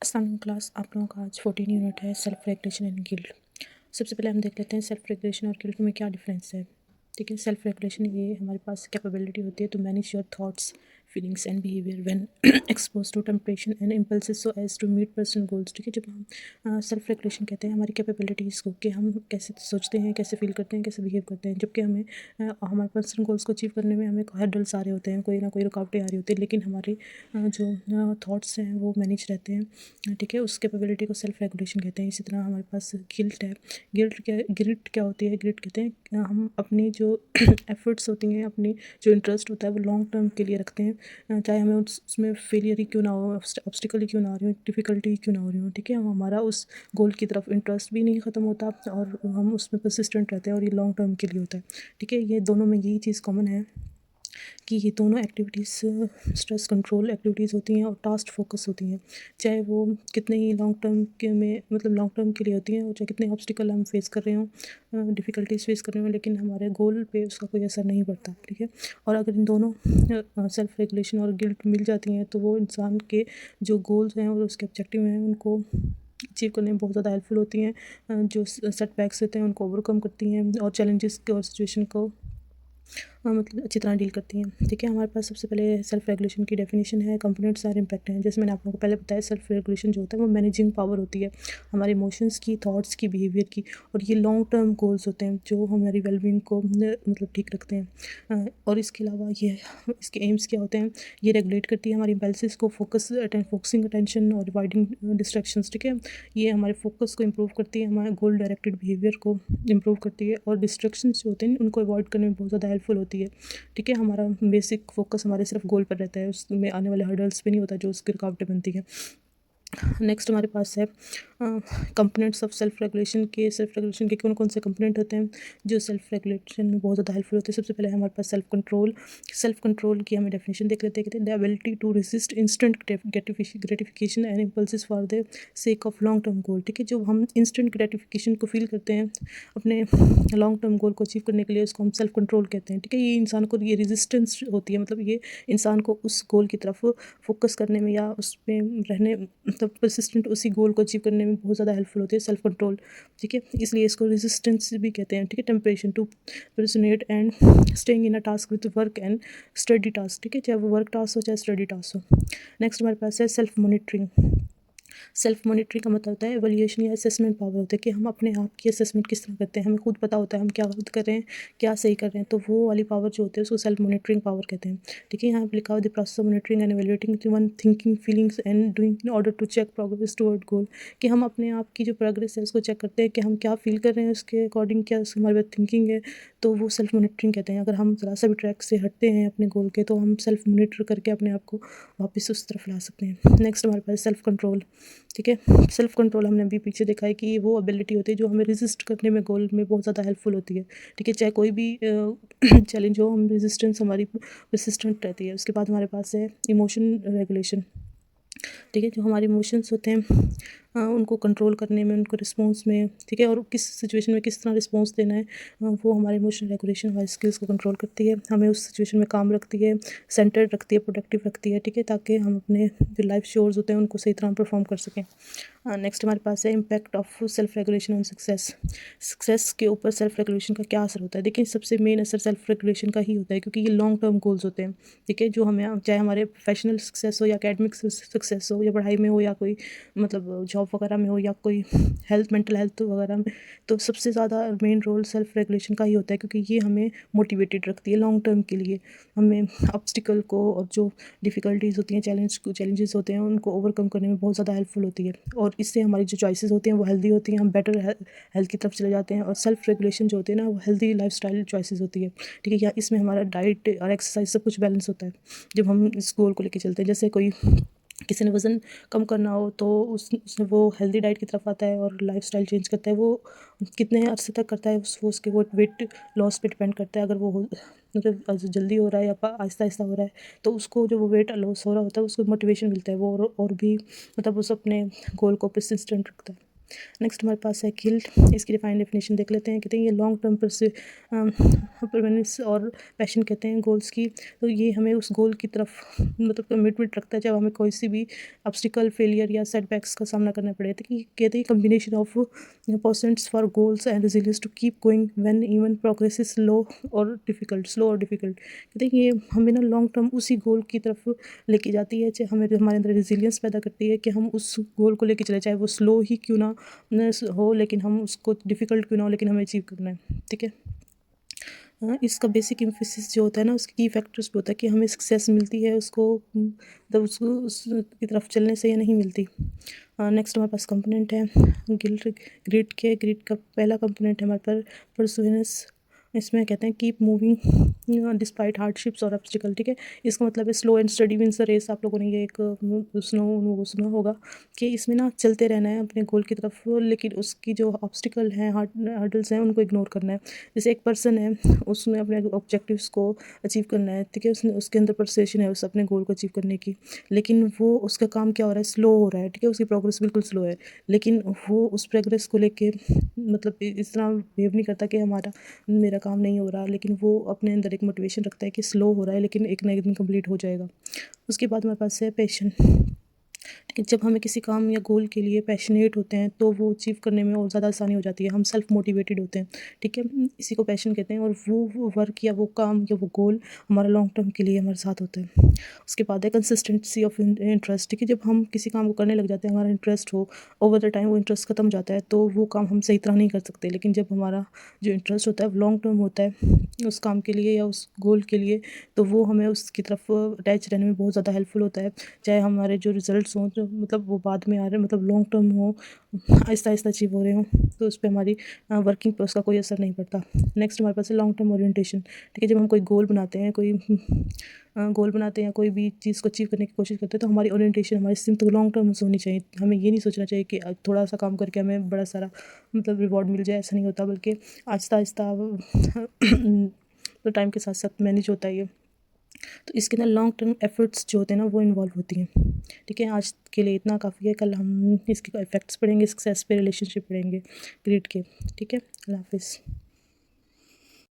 अस्सलाम क्लास, आप लोगों का आज 14 यूनिट है सेल्फ रेगुलेशन एंड गिल्ट। सबसे पहले हम देख लेते हैं सेल्फ रेगुलेशन और गिल्ट में क्या डिफरेंस है। ठीक है, सेल्फ रेगुलेशन ये हमारे पास कैपेबिलिटी होती है to manage your thoughts, feelings and behaviour when expose to temptation and impulses so as to meet personal goals. ठीक है, जब हम सेल्फ रेगुलेशन कहते हैं हमारी कैपेबिलिटीज़ को, कि हम कैसे सोचते हैं, कैसे फील करते हैं, कैसे बिहेव करते हैं, जबकि हमें हमारे पर्सनल गोल्स को अचीव करने में हमें हर्डल्स आ रहे होते हैं, कोई ना कोई रुकावटें आ रही होती है, लेकिन हमारी जो थॉट्स हैं वो मैनेज रहते हैं। ठीक है, उस कैपेबिलिटी को सेल्फ रेगुलेशन कहते हैं। इसी तरह हमारे पास गिल्ट है। गिल्ट क्या होती है? गिल्ट कहते हैं हम अपनी जो एफर्ट्स होती हैं, अपनी जो इंटरेस्ट होता है वो लॉन्ग टर्म के लिए रखते हैं, चाहे हमें उसमें फेलियर ही क्यों ना हो, ऑब्स्टिकल ही क्यों ना हो रही हो, डिफ़िकल्टी ही क्यों ना हो रही हो। ठीक है, हमारा उस गोल की तरफ इंटरेस्ट भी नहीं ख़त्म होता और हम उसमें परसिस्टेंट रहते हैं और ये लॉन्ग टर्म के लिए होता है। ठीक है, ये दोनों में यही चीज़ कॉमन है कि ये दोनों एक्टिविटीज़ स्ट्रेस कंट्रोल एक्टिविटीज़ होती हैं और टास्क फोकस होती हैं, चाहे वो कितने ही लॉन्ग टर्म के में मतलब लॉन्ग टर्म के लिए होती हैं, और चाहे कितने ऑब्स्टिकल हम फेस कर रहे हों, डिफ़िकल्टीज फेस कर रहे हों, लेकिन हमारे गोल पे उसका कोई असर नहीं पड़ता। ठीक है, और अगर इन दोनों सेल्फ रेगुलेशन और गिल्ट मिल जाती हैं तो वो इंसान के जो गोल्स हैं और उसके ऑब्जेक्टिव हैं उनको अचीव करने में बहुत ज़्यादा हेल्पफुल होती हैं। जो सेटबैक्स होते हैं उनको ओवरकम करती हैं और चैलेंजेस को और सिचुएशन को मतलब अच्छी तरह डील करती हैं। ठीक है, हमारे पास सबसे पहले सेल्फ रेगुलेशन की डेफिनेशन है, कंपोनेंट्स और इम्पैक्ट हैं। जैसे मैंने आप लोगों को पहले बताया, सेल्फ रेगुलेशन जो होता है वो मैनेजिंग पावर होती है हमारे इमोशंस की, थॉट्स की, बिहेवियर की, और ये लॉन्ग टर्म गोल्स होते हैं जो हमारी वेलबींग को मतलब ठीक रखते हैं। और इसके अलावा ये इसके एम्स क्या होते हैं? ये रेगुलेट करती है हमारी इम्पल्सिस को, फोकसिंग अटेंशन और अवॉइडिंग डिस्ट्रैक्शंस। ठीक है, ये हमारे फोकस को इम्प्रूव करती है, हमारे गोल डायरेक्टेड बिहेवियर को इम्प्रूव करती है, और डिस्ट्रैक्शंस जो होते हैं उनको अवॉइड करने में बहुत ज़्यादा हेल्पफुल होती है। ठीक है, हमारा बेसिक फोकस हमारे सिर्फ गोल पर रहता है, उसमें आने वाले हर्डल्स पे नहीं होता जो उसकी रुकावटें बनती है। नेक्स्ट हमारे पास है कंपोनेंट्स ऑफ सेल्फ रेगुलेशन के कौन कौन से कंपोनेंट होते हैं जो सेल्फ रेगुलेशन में बहुत ज़्यादा हेल्पफुल होते हैं। सबसे पहले हमारे पास सेल्फ कंट्रोल की हमें डेफिनेशन देख लेते हैं। कहते हैं the ability to resist instant gratification and impulses for the sake of long term goal. ठीक है, जो हम इंस्टेंट ग्रेटिफिकेशन को फील करते हैं अपने लॉन्ग टर्म गोल को अचीव करने के लिए, उसको हम सेल्फ कंट्रोल कहते हैं। ठीक है, ये इंसान को ये रेजिस्टेंस होती है, मतलब ये इंसान को उस गोल की तरफ फोकस करने में या उसमें रहने मतलब परसिस्टेंट उसी गोल को अचीव करने में बहुत ज़्यादा हेल्पफुल होती है सेल्फ कंट्रोल। ठीक है, इसलिए इसको रेजिस्टेंस भी कहते हैं। ठीक है, temptation to procrastinate and staying in a task with work and study task. ठीक है, चाहे वो वर्क टास्क हो चाहे स्टडी टास्क हो। नेक्स्ट हमारे पास है सेल्फ मॉनिटरिंग का मतलब होता है एवोल्यूशन या असेसमेंट पावर होता है, कि हम अपने आप की असेसमेंट किस तरह करते हैं, हमें खुद पता होता है हम क्या गलत कर रहे हैं, क्या सही कर रहे हैं, तो वो वाली पावर जो होती है उसको सेल्फ मॉनिटरिंग पावर कहते हैं। ठीक है, यहाँ पे लिखा हुआ the process of monitoring and evaluating one thinking feelings and doing in order to check progress toward goal, कि हम अपने आप की जो प्रोग्रेस है उसको चेक करते हैं कि हम क्या फील कर रहे हैं, उसके अकॉर्डिंग क्या हमारे पास थिंकिंग है, तो वो सेल्फ मॉनिटरिंग कहते हैं। अगर हम ज़रा सा भी ट्रैक से हटते हैं अपने गोल के, तो हम सेल्फ मॉनिटर करके अपने आप को वापस उस तरफ ला सकते हैं। नेक्स्ट हमारे पास सेल्फ कंट्रोल। ठीक है, सेल्फ कंट्रोल हमने अभी पीछे देखा है कि ये वो एबिलिटी होती है जो हमें रेजिस्ट करने में गोल में बहुत ज़्यादा हेल्पफुल होती है। ठीक है, चाहे कोई भी चैलेंज हो, हम रेजिस्टेंस हमारी परसिस्टेंट रहती है। उसके बाद हमारे पास है इमोशन रेगुलेशन। ठीक है, जो हमारे इमोशंस होते हैं उनको कंट्रोल करने में, उनको रिस्पॉन्स में, ठीक है, और किस सिचुएशन में किस तरह रिस्पॉन्स देना है, वो हमारे इमोशन रेगुलेशन हमारी स्किल्स को कंट्रोल करती है, हमें उस सिचुएशन में काम रखती है, सेंटर्ड रखती है, प्रोडक्टिव रखती है। ठीक है, ताकि हम अपने जो लाइफ श्योर्स होते हैं उनको सही तरह परफॉर्म कर सकें। नेक्स्ट हमारे पास है impact of self regulation on success के ऊपर सेल्फ रेगुलेशन का क्या असर होता है। देखिए, सबसे मेन असर सेल्फ रेगुलेशन का ही होता है, क्योंकि ये लॉन्ग टर्म गोल्स होते हैं। ठीक है, जो हमें चाहे हमारे प्रोफेशनल सक्सेस हो या एकेडमिक सक्सेस हो या पढ़ाई में हो या कोई मतलब जॉब वगैरह में हो या कोई मेंटल हेल्थ वगैरह में, तो सबसे ज़्यादा मेन रोल सेल्फ रेगुलेशन का ही होता है, क्योंकि ये हमें मोटिवेटेड रखती है लॉन्ग टर्म के लिए। हमें ऑब्स्टिकल को और जो डिफ़िकल्टीज़ होती हैं, चैलेंजेस होते हैं, उनको ओवरकम करने में बहुत ज़्यादा हेल्पफुल होती है, और इससे हमारी जो चॉइसेस होती हैं वो हेल्दी होती हैं, हम बेटर हेल्थ की तरफ चले जाते हैं। और सेल्फ रेगुलेशन जो होती है ना, वो हेल्दी लाइफस्टाइल चॉइसेस होती है। ठीक है, या इसमें हमारा डाइट और एक्सरसाइज सब कुछ बैलेंस होता है जब हम इस गोल को लेके चलते हैं। जैसे कोई किसी ने वज़न कम करना हो तो उसने वो हेल्दी डाइट की तरफ आता है और लाइफस्टाइल चेंज करता है। वो कितने अरसे तक करता है वो उसके वो वेट लॉस पे डिपेंड करता है। अगर वो मतलब जल्दी हो रहा है या आहिस्ता आहिस्ता हो रहा है, तो उसको जो वो वेट लॉस हो रहा होता है उसको मोटिवेशन मिलता है, वो और भी मतलब उस अपने गोल को परसिस्टेंट रखता है। नेक्स्ट हमारे पास है गिल्ट। इसकी डिफाइन डेफिनेशन देख लेते हैं। कहते हैं ये लॉन्ग टर्म परमानेंस और पैशन कहते हैं गोल्स की। तो ये हमें उस गोल की तरफ मतलब कमिटमेंट रखता है जब हमें कोई सी भी ऑब्स्टिकल, फेलियर या सेटबैक्स का सामना करना पड़े। तो कि कहते हैं combination of persistence for goals and resilience to keep going when even progress is slow और डिफिकल्ट। कहते हैं ये हमें ना लॉन्ग टर्म उसी गोल की तरफ लेके जाती है, चाहे हमें हमारे अंदर रेजिलियंस पैदा करती है कि हम उस गोल को लेके चले, चाहे वो स्लो ही क्यों ना हो, लेकिन हम उसको डिफ़िकल्ट क्यों ना हो, लेकिन हमें अचीव करना है। ठीक है। इसका बेसिक एम्फेसिस जो होता है ना, उसके की फैक्टर्स पे होता है कि हमें सक्सेस मिलती है उसको मतलब उसको उस की तरफ चलने से या नहीं मिलती। नेक्स्ट हमारे पास कंपोनेंट है गिल्ट। ग्रिड का पहला कंपोनेंट है हमारे पर परसुवेनेस। इसमें कहते हैं कीप मूविंग डिस्पाइट हार्डशिप्स और ऑब्स्टिकल। ठीक है। इसका मतलब है slow and steady wins the race. आप लोगों ने ये एक सुना होगा कि इसमें ना चलते रहना है अपने गोल की तरफ, लेकिन उसकी जो ऑब्स्टिकल हैं, हर्डल्स हैं, उनको इग्नोर करना है। जैसे एक पर्सन है, उसने अपने ऑब्जेक्टिव्स को अचीव करना है। ठीक है। उसने उसके अंदर परसेशन है उस अपने गोल को अचीव करने की, लेकिन वो उसका काम क्या हो रहा है, स्लो हो रहा है। ठीक है। उसकी प्रोग्रेस बिल्कुल स्लो है, लेकिन वो उस प्रोग्रेस को लेके मतलब इस तरह बिहेव नहीं करता कि मेरा काम नहीं हो रहा, लेकिन वो अपने अंदर एक मोटिवेशन रखता है कि स्लो हो रहा है लेकिन एक ना एक दिन कंप्लीट हो जाएगा। उसके बाद हमारे पास है पैशन। ठीक है। जब हमें किसी काम या गोल के लिए पैशनेट होते हैं तो वो अचीव करने में और ज़्यादा आसानी हो जाती है, हम सेल्फ मोटिवेटेड होते हैं। ठीक है। इसी को पैशन कहते हैं, और वो वर्क या वो काम या वो गोल हमारा लॉन्ग टर्म के लिए हमारे साथ होता है। उसके बाद है कंसिस्टेंसी ऑफ इंटरेस्ट। ठीक है। जब हम किसी काम को करने लग जाते हैं, हमारा इंटरेस्ट हो, ओवर द टाइम वो इंटरेस्ट खत्म हो जाता है, तो वो काम हम सही तरह नहीं कर सकते। लेकिन जब हमारा जो इंटरेस्ट होता है वो लॉन्ग टर्म होता है उस काम के लिए या उस गोल के लिए, तो वो हमें उसकी तरफ अटैच रहने में बहुत ज़्यादा हेल्पफुल होता है। चाहे हमारे जो रिजल्ट्स हों, जो मतलब वो बाद में आ रहे हैं, मतलब लॉन्ग टर्म हो, आहिस्ता आहिस्ता अचीव हो रहे हों, तो उस पे हमारी वर्किंग पे उसका कोई असर नहीं पड़ता। नेक्स्ट हमारे पास है लॉन्ग टर्म ओरिएंटेशन। ठीक है। जब हम कोई गोल बनाते हैं, गोल बनाते हैं या कोई भी चीज़ को अचीव करने की कोशिश करते हैं, तो हमारी ओरिएंटेशन, हमारी सिम तो लॉन्ग टर्म से होनी चाहिए। हमें ये नहीं सोचना चाहिए कि थोड़ा सा काम करके हमें बड़ा सारा मतलब रिवॉर्ड मिल जाए, ऐसा नहीं होता, बल्कि आहिस्ता आहिस्ता तो टाइम के साथ साथ मैनेज होता है ये। तो इसके अंदर लॉन्ग टर्म एफर्ट्स जो होते हैं ना, वो इन्वॉल्व होती हैं। ठीक है। आज के लिए इतना काफ़ी है। कल हम इसके इफेक्ट्स पढ़ेंगे, सक्सेस पे, रिलेशनशिप पढ़ेंगे ग्रेड के। ठीक है। अल्लाह हाफिज़।